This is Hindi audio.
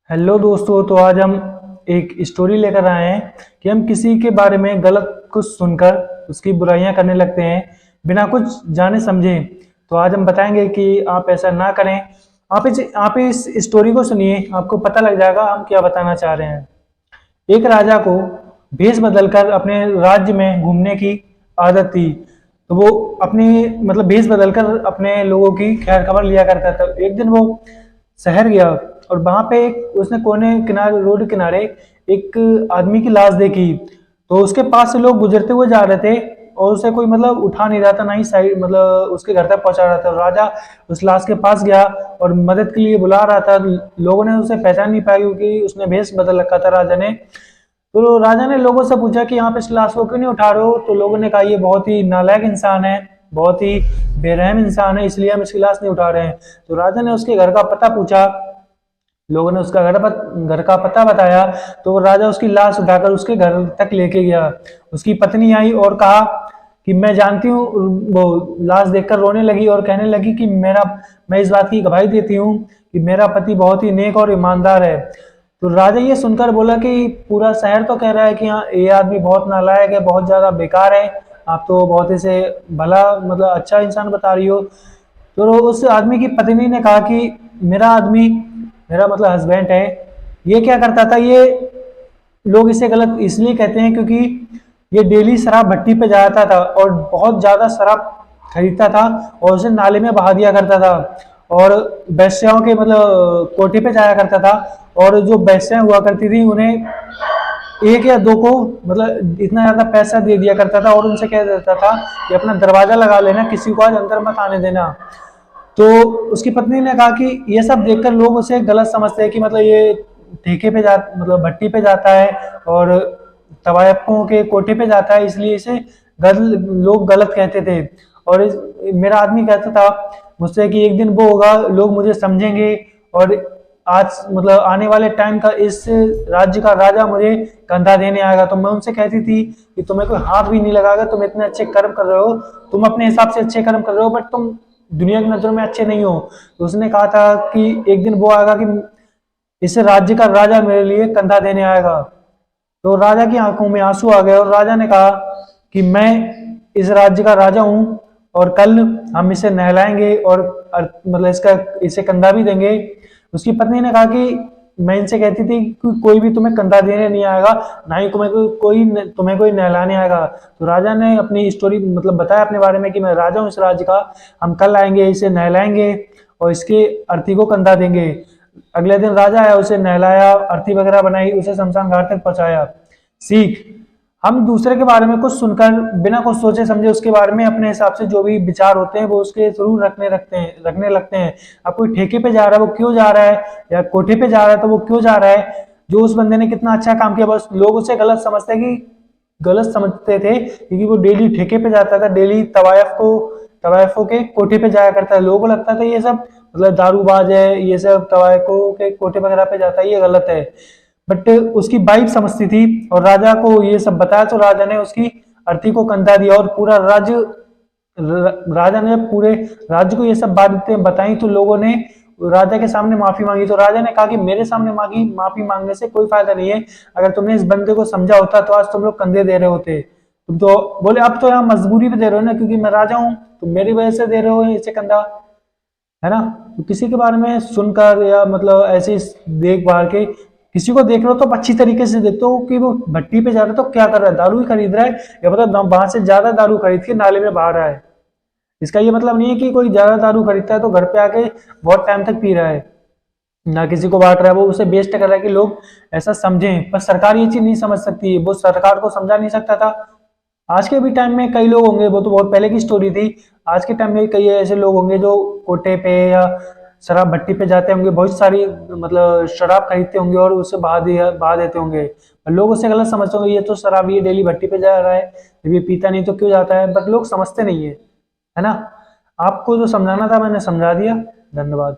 हेलो दोस्तों, तो आज हम एक स्टोरी लेकर आए हैं कि हम किसी के बारे में गलत कुछ सुनकर उसकी बुराइयां करने लगते हैं बिना कुछ जाने समझे। तो आज हम बताएंगे कि आप ऐसा ना करें। आप इस स्टोरी को सुनिए, आपको पता लग जाएगा हम क्या बताना चाह रहे हैं। एक राजा को भेष बदलकर अपने राज्य में घूमने की आदत थी। तो वो अपनी भेष बदलकर अपने लोगों की खैर खबर लिया करता था। एक दिन वो शहर गया और वहां पे उसने कोने किनारे रोड किनारे एक आदमी की लाश देखी। तो उसके पास से लोग गुजरते हुए जा रहे थे और उसे कोई उठा नहीं रहा था, ना ही साइड उसके घर तक पहुंचा रहा था। राजा उस लाश के पास गया और मदद के लिए बुला रहा था। लोगों ने उसे पहचान नहीं पाया क्योंकि उसने भेष बदल रखा था राजा ने। तो राजा ने लोगों से पूछा कि आप इस लाश को क्यों नहीं उठा रहे हो। तो लोगों ने कहा ये बहुत ही नालायक इंसान है, बहुत ही बेरहम इंसान है, इसलिए हम इसकी लाश नहीं उठा रहे हैं। तो राजा ने उसके घर का पता पूछा, लोगों ने उसका घर का पता बताया। तो राजा उसकी लाश उठाकर उसके घर तक लेके गया। उसकी पत्नी आई और कहा कि मैं जानती हूँ। वो लाश देखकर रोने लगी और कहने लगी कि मैं इस बात की गवाही देती हूँ कि मेरा पति बहुत ही नेक और ईमानदार है। तो राजा ये सुनकर बोला कि पूरा शहर तो कह रहा है कि हाँ, ये आदमी बहुत नालायक है, बहुत ज्यादा बेकार है, आप तो बहुत इसे भला अच्छा इंसान बता रही हो। तो उस आदमी की पत्नी ने कहा कि मेरा आदमी, मेरा हस्बैंड है, ये क्या करता था, ये लोग इसे गलत इसलिए कहते हैं क्योंकि ये डेली शराब भट्टी पे जाता था और बहुत ज्यादा शराब खरीदता था और उसे नाले में बहा दिया करता था। और वैश्याओं के कोठे पे जाया करता था और जो वैश्याएं हुआ करती थी उन्हें एक या दो को इतना ज्यादा पैसा दे दिया करता था और उनसे कह देता था कि अपना दरवाजा लगा लेना, किसी को आज अंदर मत आने देना। तो उसकी पत्नी ने कहा कि ये सब देखकर लोग उसे गलत समझते हैं कि ये ठेके पे जा भट्टी पे जाता है और तवायफों के कोठे पे जाता है, इसलिए इसे लोग गलत कहते थे। और मेरा आदमी कहता था मुझसे कि एक दिन वो होगा, लोग मुझे समझेंगे और आज आने वाले टाइम का इस राज्य का राजा मुझे कंधा देने आएगा। तो मैं उनसे कहती थी कि तुम्हें कोई हाथ भी नहीं लगाएगा, तुम इतने अच्छे कर्म कर रहे हो, तुम अपने हिसाब से अच्छे कर्म कर रहे हो, बट तुम दुनिया की नजरों में अच्छे नहीं हो। तो उसने कहा था कि एक दिन वो आएगा कि इस राज्य का राजा मेरे लिए कंधा देने आएगा। तो राजा की आंखों में आंसू आ गए और राजा ने कहा कि मैं इस राज्य का राजा हूं और कल हम इसे नहलाएंगे और इसे कंधा भी देंगे। उसकी पत्नी ने कहा कि मैं इनसे कहती थी कि कोई भी तुम्हें कंधा देने नहीं आएगा, ना ही तुम्हें कोई नहलाने आएगा। तो राजा ने अपनी स्टोरी बताया अपने बारे में कि मैं राजा हूँ इस राज्य का, हम कल आएंगे, इसे नहलाएंगे और इसके अर्थी को कंधा देंगे। अगले दिन राजा आया, उसे नहलाया, अर्थी वगैरह बनाई, उसे शमशान घाट तक पहुंचाया। सीख, हम दूसरे के बारे में कुछ सुनकर बिना कुछ सोचे समझे उसके बारे में अपने हिसाब से जो भी विचार होते हैं वो उसके थ्रू रखने लगते हैं। अब कोई ठेके पे जा रहा है वो क्यों जा रहा है, या कोठे पे जा रहा है तो वो क्यों जा रहा है, जो उस बंदे ने कितना अच्छा काम किया, बस लोग उसे गलत समझते थे क्योंकि वो डेली ठेके पे जाता था, डेली तवायफों के कोठे पे जाया करता है। लोगों को लगता था ये सब दारूबाज है, ये सब तवायफों के कोठे वगैरह पे जाता है, ये गलत है। बट उसकी वाइफ समझती थी और राजा को ये सब बताया तो राजा ने उसकी अर्थी को कंधा दिया और राजा ने पूरे राज्य को ये सब बातें बताई। तो लोगों ने राजा के सामने माफी मांगी। तो राजा ने कहा कि मेरे सामने माफी मांगने से कोई फायदा नहीं है, अगर तुमने इस बंदे को समझा होता तो आज तुम लोग कंधे दे रहे होते। तुम तो बोले अब तो यहाँ मजबूरी पे दे रहे हो ना, क्योंकि मैं राजा हूँ, तुम मेरी वजह से दे रहे हो इसे कंधा, है ना। तो किसी के बारे में सुनकर या ऐसे देख भाल के किसी को देख लो तो अच्छी तरीके से देखते हो कि वो भट्टी पे जा रहा है तो क्या कर रहा है, दारू ही खरीद रहा है या वहां से ज्यादा दारू खरीद के नाले में बहा रहा है। इसका ये मतलब नहीं है कि कोई ज्यादा दारू खरीदता है तो घर पे आके बहुत टाइम तक पी रहा है, ना किसी को बांट रहा है, वो उसे बेस्ट कर रहा है कि लोग ऐसा समझें। पर सरकार ये चीज नहीं समझ सकती, वो सरकार को समझा नहीं सकता था। आज के भी टाइम में कई लोग होंगे, वो तो बहुत पहले की स्टोरी थी, आज के टाइम में कई ऐसे लोग होंगे जो कोटे पे या शराब भट्टी पे जाते होंगे, बहुत सारी शराब खरीदते होंगे और उसे बहा देते होंगे। लोग उसे गलत समझते होंगे, ये तो शराब, ये डेली भट्टी पे जा रहा है, जब ये पीता नहीं तो क्यों जाता है। बट लोग समझते नहीं है ना। आपको जो समझाना था मैंने समझा दिया। धन्यवाद।